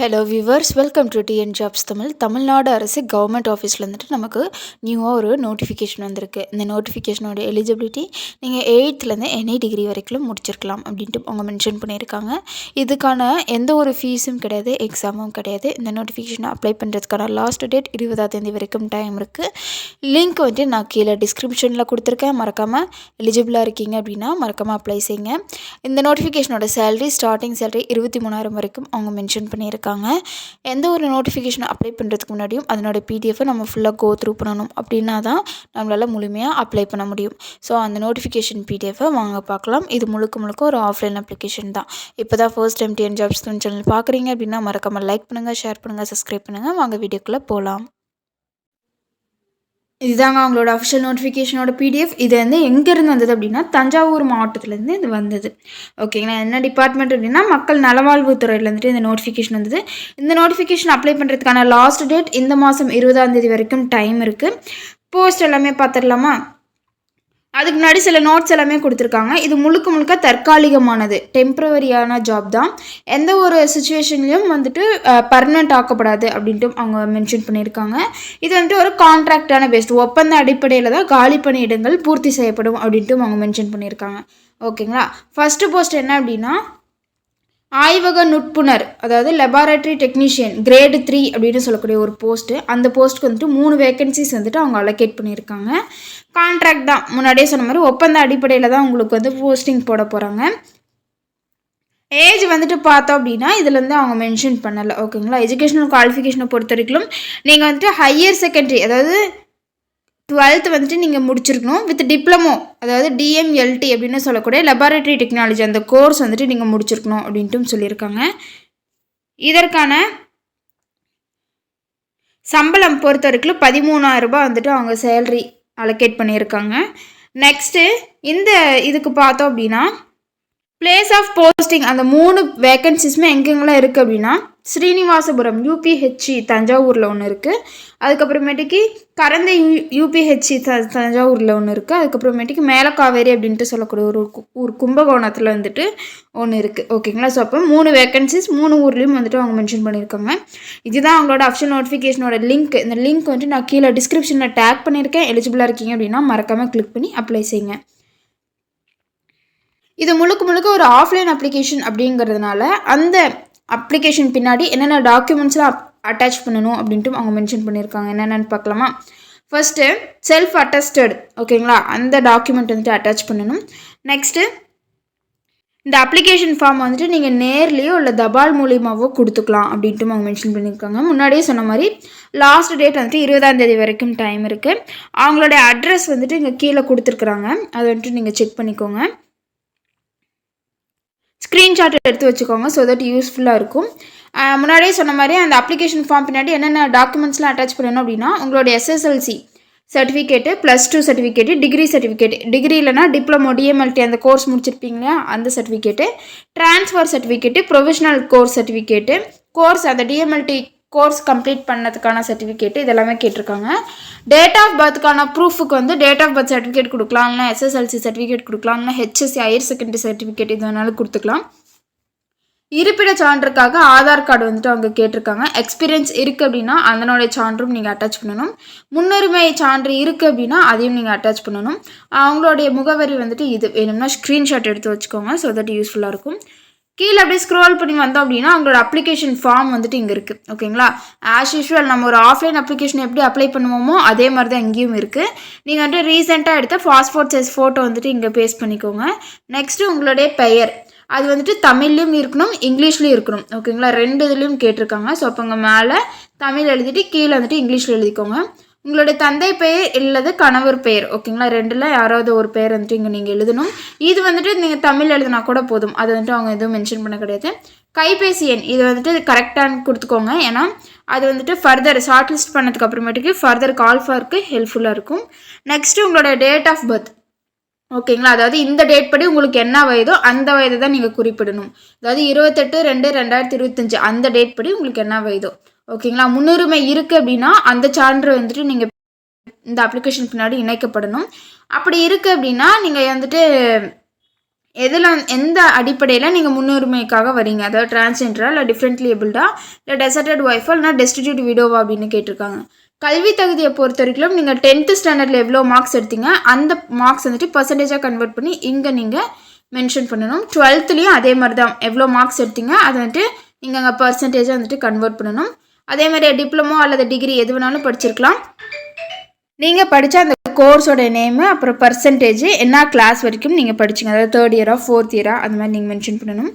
Hello viewers, welcome to TN jobs Tamil. Tamil Nadu அரசு government ஆஃபீஸில் வந்துட்டு நமக்கு நியூவாக ஒரு நோட்டிஃபிகேஷன் வந்திருக்கு. இந்த நோட்டிஃபிகேஷனோட எலிஜிபிலிட்டி நீங்கள் 8th எனி டிகிரி வரைக்கும் முடிச்சிருக்கலாம் அப்படின்ட்டு அவங்க மென்ஷன் பண்ணியிருக்காங்க. இதுக்கான எந்த ஒரு ஃபீஸும் கிடையாது, எக்ஸாமும் கிடையாது. இந்த நோட்டிஃபிகேஷனை அப்ளை பண்ணுறதுக்கான லாஸ்ட் டேட் 20ஆம் வரைக்கும் டைம் இருக்குது. லிங்க் வந்துட்டு நான் கீழே டிஸ்கிரிப்ஷனில் கொடுத்துருக்கேன். மறக்காமல் எலிஜிபிளாக இருக்கீங்க அப்படின்னா மறக்காமல் அப்ளை செய்யுங்க. இந்த நோட்டிஃபிகேஷனோட ஸ்டார்டிங் சேலரி 23,000 வரைக்கும் அவங்க மென்ஷன் பண்ணியிருக்காங்க. எந்த ஒரு நோட்டிஃபிகேஷனை அப்ளை பண்ணுறதுக்கு முன்னாடியும் அதனோட பிடிஎஃபை நம்ம ஃபுல்லாக கோ த்ரூ பண்ணணும். அப்படின்னா தான் நம்மளால் முழுமையாக அப்ளை பண்ண முடியும். ஸோ அந்த நோட்டிஃபிகேஷன் பிடிஎஃபை வாங்க பார்க்கலாம். இது முழுக்க ஒரு ஆஃப்லைன் அப்ளிகேஷன் தான். இப்போ தான் first time TN jobs channel பார்க்குறீங்க அப்படின்னா மறக்காமல் லைக் பண்ணுங்கள், ஷேர் பண்ணுங்கள், சப்ஸ்கிரைப் பண்ணுங்கள். வாங்க வீடியோக்குள்ளே போகலாம். இதுதாங்க அவங்களோட அஃபிஷியல் நோட்டிஃபிகேஷனோட பிடிஎஃப். இது வந்து எங்கேருந்து வந்தது அப்படின்னா தஞ்சாவூர் மாவட்டத்துலேருந்து இது வந்தது. ஓகேங்களா. என்ன டிபார்ட்மெண்ட் அப்படின்னா மக்கள் நலவாழ்வுத்துறையிலேருந்துட்டு இந்த நோட்டிஃபிகேஷன் வந்தது. இந்த நோட்டிஃபிகேஷன் அப்ளை பண்ணுறதுக்கான லாஸ்ட் டேட் இந்த மாதம் 20ஆம் வரைக்கும் டைம் இருக்குது. போஸ்ட் எல்லாமே பார்த்துடலாமா? அதுக்கு முன்னாடி சில நோட்ஸ் எல்லாமே கொடுத்துருக்காங்க. இது முழுக்க தற்காலிகமானது, டெம்ப்ரவரியான ஜாப் தான். எந்த ஒரு சுச்சுவேஷன்லையும் வந்துட்டு பர்மனெண்ட் ஆக்கப்படாது அப்படின்ட்டு அவங்க மென்ஷன் பண்ணியிருக்காங்க. இது வந்துட்டு ஒரு கான்ட்ராக்டான பேஸ்ட் ஒப்பந்த அடிப்படையில் தான் காலி பணியிடங்கள் பூர்த்தி செய்யப்படும் அப்படின்ட்டு அவங்க மென்ஷன் பண்ணியிருக்காங்க. ஓகேங்களா. ஃபஸ்ட்டு போஸ்ட் என்ன அப்படின்னா ஆய்வக நுட்புணர், அதாவது லெபார்டரி டெக்னீஷியன் கிரேடு 3 அப்படின்னு சொல்லக்கூடிய ஒரு போஸ்ட்டு. அந்த போஸ்ட்டுக்கு வந்துட்டு 3 வேகன்சிஸ் வந்துட்டு அவங்க அலோகேட் பண்ணியிருக்காங்க. கான்ட்ராக்ட் தான், முன்னாடியே சொன்ன மாதிரி ஒப்பந்த அடிப்படையில் தான் உங்களுக்கு வந்து போஸ்டிங் போட போகிறாங்க. ஏஜ் வந்துட்டு பார்த்தோம் அப்படின்னா இதில் வந்து அவங்க மென்ஷன் பண்ணலை. ஓகேங்களா. எஜுகேஷனல் குவாலிஃபிகேஷனை பொறுத்த வரைக்கும் நீங்கள் வந்துட்டு ஹையர் செகண்டரி, அதாவது 12th வந்துட்டு நீங்கள் முடிச்சிருக்கணும். வித் டிப்ளமோ, அதாவது டிஎம்எல்டி அப்படின்னு சொல்லக்கூடிய லெபார்டரி டெக்னாலஜி அந்த கோர்ஸ் வந்துட்டு நீங்கள் முடிச்சிருக்கணும் அப்படின்ட்டு சொல்லியிருக்காங்க. இதற்கான சம்பளம் பொறுத்த வரைக்கும் 13,000 ரூபாய் வந்துட்டு அவங்க சேலரி அலோகேட் பண்ணியிருக்காங்க. நெக்ஸ்ட்டு இந்த இதுக்கு பார்த்தோம் அப்படின்னா பிளேஸ் ஆஃப் போஸ்டிங் அந்த 3 வேகன்சிஸுமே எங்கெங்கெல்லாம் இருக்குது அப்படின்னா ஸ்ரீனிவாசபுரம் யூபிஹெச்சி தஞ்சாவூரில் ஒன்று இருக்குது. அதுக்கப்புறமேட்டுக்கு கரந்தை யூபிஹெச்சி தஞ்சாவூரில் ஒன்று இருக்குது. அதுக்கப்புறமேட்டுக்கு மேலக்காவேரி அப்படின்ட்டு சொல்லக்கூடிய ஒரு கும்பகோணத்தில் வந்துட்டு ஒன்று இருக்குது. ஓகேங்களா. ஸோ அப்போ 3 வேகன்சிஸ் 3 ஊர்லேயும் வந்துட்டு அவங்க மென்ஷன் பண்ணியிருக்காங்க. இதுதான் அவங்களோட அஃபிஷியல் நோட்டிஃபிகேஷனோட லிங்க். இந்த லிங்க் வந்துட்டு நான் கீழே டிஸ்கிரிப்ஷனில் டேக் பண்ணியிருக்கேன். எலிஜிபிளாக இருக்கீங்க அப்படின்னா மறக்காமல் கிளிக் பண்ணி அப்ளை செய்யுங்க. இது முழுக்க ஒரு ஆஃப்லைன் அப்ளிகேஷன் அப்படிங்கிறதுனால அந்த அப்ளிகேஷன் பின்னாடி என்னென்ன டாக்குமெண்ட்ஸ்லாம் அட்டாச் பண்ணணும் அப்படின்ட்டு அவங்க மென்ஷன் பண்ணியிருக்காங்க. என்னென்னு பார்க்கலாமா? ஃபர்ஸ்ட்டு செல்ஃப் அட்டஸ்டட், ஓகேங்களா, அந்த டாக்குமெண்ட் வந்துட்டு அட்டாச் பண்ணணும். நெக்ஸ்ட்டு இந்த அப்ளிகேஷன் ஃபார்ம் வந்துட்டு நீங்கள் நேர்லேயோ இல்லை தபால் மூலியமாகவோ கொடுத்துக்கலாம் அப்படின்ட்டு அவங்க மென்ஷன் பண்ணியிருக்காங்க. முன்னாடியே சொன்ன மாதிரி லாஸ்ட் டேட் வந்துட்டு 20ஆம் வரைக்கும் டைம் இருக்குது. அவங்களுடைய அட்ரஸ் வந்துட்டு இங்கே கீழே கொடுத்துருக்குறாங்க. அதை வந்துட்டு நீங்கள் செக் பண்ணிக்கோங்க. ஸ்க்ரீன்ஷாட் எடுத்து வச்சுக்கோங்க. ஸோ தட் யூஸ்ஃபுல்லாக இருக்கும். முன்னாடியே சொன்ன மாதிரி அந்த அப்ளிகேஷன் ஃபார்ம் பின்னாடி என்னென்ன டாக்குமெண்ட்ஸ்லாம் அட்டாச் பண்ணணும் அப்படின்னா உங்களோட SSLC certificate, +2 certificate, degree certificate, degree இல்லைனா டிப்ளமோ டிஎம்எல்டி அந்த கோர்ஸ் முடிச்சிருப்பீங்களா அந்த certificate, transfer certificate, professional course certificate, course அந்த டிஎம்எல்டி கோர்ஸ் கம்ப்ளீட் பண்ணதுக்கான சர்டிஃபிகேட்டு இதெல்லாமே கேட்டிருக்காங்க. டேட் ஆஃப் பர்த்துக்கான ப்ரூஃபுக்கு வந்து டேட் ஆஃப் பர்த் சர்டிஃபிகேட் கொடுக்கலாம், இல்லைனா SSLC சர்டிஃபிகேட் கொடுக்கலாம், இல்லைனா HSC ஹையர் செகண்டரி சர்டிஃபிகேட் இது வேணாலும் கொடுத்துக்கலாம். இருப்பிட சான்றுக்காக ஆதார் கார்டு வந்துட்டு அவங்க கேட்டிருக்காங்க. எக்ஸ்பீரியன்ஸ் இருக்குது அப்படின்னா அதனுடைய சான்றும் நீங்கள் அட்டாச் பண்ணணும். முன்னுரிமை சான்று இருக்குது அப்படின்னா அதையும் நீங்கள் அட்டாச் பண்ணணும். அவங்களுடைய முகவரி வந்துட்டு இது வேணும்னா ஸ்க்ரீன்ஷாட் எடுத்து வச்சுக்கோங்க. ஸோ தட் யூஸ்ஃபுல்லாக இருக்கும். கீழே அப்படியே ஸ்க்ரோல் பண்ணி வந்தோம் அப்படின்னா அவங்களோட அப்ளிகேஷன் ஃபார்ம் வந்துட்டு இங்கே இருக்குது. ஓகேங்களா. ஆஸ் யூஷுவல் நம்ம ஒரு ஆஃப்லைன் அப்ளிகேஷன் எப்படி அப்ளை பண்ணுவோமோ அதே மாதிரி தான் இங்கேயும் இருக்குது. நீங்கள் வந்துட்டு ரீசெண்டாக எடுத்த பாஸ்போர்ட் சைஸ் ஃபோட்டோ வந்துட்டு இங்கே பேஸ்ட் பண்ணிக்கோங்க. நெக்ஸ்ட்டு உங்களுடைய பெயர் அது வந்துட்டு தமிழ்லையும் இருக்கணும், இங்கிலீஷ்லேயும் இருக்கணும். ஓகேங்களா. 2 இதுலேயும் கேட்டிருக்காங்க. ஸோ அப்போ இங்கே மேலே தமிழ் எழுதிட்டு கீழே வந்துட்டு இங்கிலீஷில் எழுதிக்கோங்க. உங்களுடைய தந்தை பெயர் இல்லது கணவர் பெயர், ஓகேங்களா, 2ல் யாராவது ஒரு பெயர் வந்துட்டு இங்கே நீங்கள் எழுதணும். இது வந்துட்டு நீங்கள் தமிழ் எழுதினா கூட போதும். அது வந்துட்டு அவங்க எதுவும் மென்ஷன் பண்ண கிடையாது. கைபேசி எண் இது வந்துட்டு கரெக்டாக கொடுத்துக்கோங்க. ஏன்னா அது வந்துட்டு ஃபர்தர் ஷார்ட் லிஸ்ட் பண்ணதுக்கு அப்புறமேட்டுக்கு ஃபர்தர் கால் ஃபார்க்கு ஹெல்ப்ஃபுல்லாக இருக்கும். நெக்ஸ்ட்டு உங்களோட டேட் ஆஃப் பர்த், ஓகேங்களா, அதாவது இந்த டேட் படி உங்களுக்கு என்ன வயதோ அந்த வயதை தான் நீங்கள் குறிப்பிடணும். அதாவது 28/2/2025 அந்த டேட் படி உங்களுக்கு என்ன வயதோ, ஓகேங்களா. முன்னுரிமை இருக்குது அப்படின்னா அந்த சான்று வந்துட்டு நீங்கள் இந்த அப்ளிகேஷன் பின்னாடி இணைக்கப்படணும். அப்படி இருக்குது அப்படின்னா நீங்கள் வந்துட்டு எந்த அடிப்படையில் நீங்கள் முன்னுரிமைக்காக வரீங்க, அதாவது டிரான்ஸ்ஜெண்டரா இல்லை டிஃப்ரெண்ட்லி ஏபிள்டா இல்லை டெசர்டட் ஒய்ஃபா இல்லைனா டெஸ்டிடியூட் விடோவா அப்படின்னு கேட்டிருக்காங்க. கல்வி தகுதியை பொறுத்த வரைக்கும் நீங்கள் 10th ஸ்டாண்டர்டில் எவ்வளோ மார்க்ஸ் எடுத்தீங்க அந்த மார்க்ஸ் வந்துட்டு பர்சன்டேஜாக கன்வெர்ட் பண்ணி இங்கே நீங்கள் மென்ஷன் பண்ணணும். 12லேயும் அதே மாதிரி தான் எவ்வளோ மார்க்ஸ் எடுத்தீங்க அதை வந்துட்டு நீங்கள் அங்கே பர்சன்டேஜாக வந்துட்டு கன்வெர்ட் பண்ணணும். அதேமாதிரி டிப்ளமோ அல்லது டிகிரி எது வேணாலும் படிச்சிருக்கலாம். நீங்கள் படித்த அந்த கோர்ஸோட நேமு அப்புறம் பர்சன்டேஜ் என்ன கிளாஸ் வரைக்கும் நீங்கள் படிச்சிங்க, அதாவது 3rd இயரா 4th இயரா அந்த மாதிரி நீங்கள் மென்ஷன் பண்ணணும்.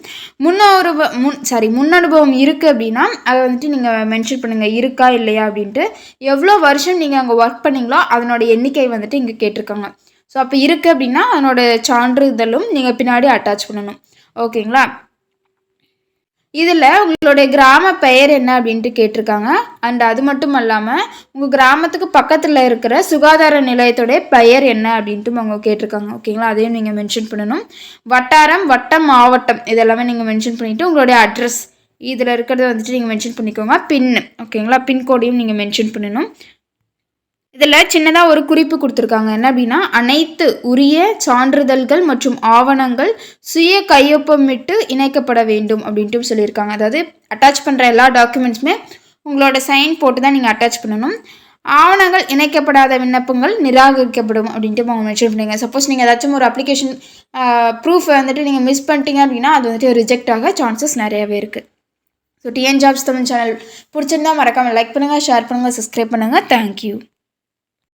முன் அனுபவம் இருக்குது அப்படின்னா அதை வந்துட்டு நீங்கள் மென்ஷன் பண்ணுங்கள் இருக்கா இல்லையா அப்படின்ட்டு. எவ்வளோ வருஷம் நீங்கள் அங்கே ஒர்க் பண்ணிங்களோ அதனோட எண்ணிக்கை வந்துட்டு இங்கே கேட்டிருக்காங்க. ஸோ அப்போ இருக்குது அப்படின்னா அதனோட சான்றிதழும் நீங்கள் பின்னாடி அட்டாச் பண்ணணும். ஓகேங்களா? இதில் உங்களுடைய கிராம பெயர் என்ன அப்படின்ட்டு கேட்டிருக்காங்க. அண்ட் அது மட்டும் இல்லாமல் உங்கள் கிராமத்துக்கு பக்கத்தில் இருக்கிற சுகாதார நிலையத்துடைய பெயர் என்ன அப்படின்ட்டு அவங்க கேட்டிருக்காங்க. ஓகேங்களா? அதையும் நீங்கள் மென்ஷன் பண்ணணும். வட்டாரம், வட்டம், மாவட்டம் இதெல்லாமே நீங்கள் மென்ஷன் பண்ணிவிட்டு உங்களுடைய அட்ரஸ் இதில் இருக்கிறத வந்துட்டு நீங்கள் மென்ஷன் பண்ணிக்கோங்க. பின், ஓகேங்களா, பின்கோடையும் நீங்கள் மென்ஷன் பண்ணணும். இதில் சின்னதாக ஒரு குறிப்பு கொடுத்துருக்காங்க. என்ன அப்படின்னா, அனைத்து உரிய சான்றிதழ்கள் மற்றும் ஆவணங்கள் சுய கையொப்பமிட்டு இணைக்கப்பட வேண்டும் அப்படின்ட்டு சொல்லியிருக்காங்க. அதாவது அட்டாச் பண்ணுற எல்லா டாக்குமெண்ட்ஸுமே உங்களோட சைன் போட்டு தான் நீங்கள் அட்டாச் பண்ணணும். ஆவணங்கள் இணைக்கப்படாத விண்ணப்பங்கள் நிராகரிக்கப்படும் அப்படின்ட்டு அவங்க மென்ஷன் பண்ணுங்க. சப்போஸ் நீங்கள் ஏதாச்சும் ஒரு அப்ளிகேஷன் ப்ரூஃப் வந்துட்டு நீங்கள் மிஸ் பண்ணிட்டீங்க அப்படின்னா அது வந்துட்டு ரிஜெக்ட் ஆக சான்சஸ் நிறையவே இருக்குது. So TN jobs Tamil channel பிடிச்சிருந்தா மறக்காமல் லைக் பண்ணுங்கள், ஷேர் பண்ணுங்கள், சப்ஸ்கிரைப் பண்ணுங்கள். தேங்க்யூ.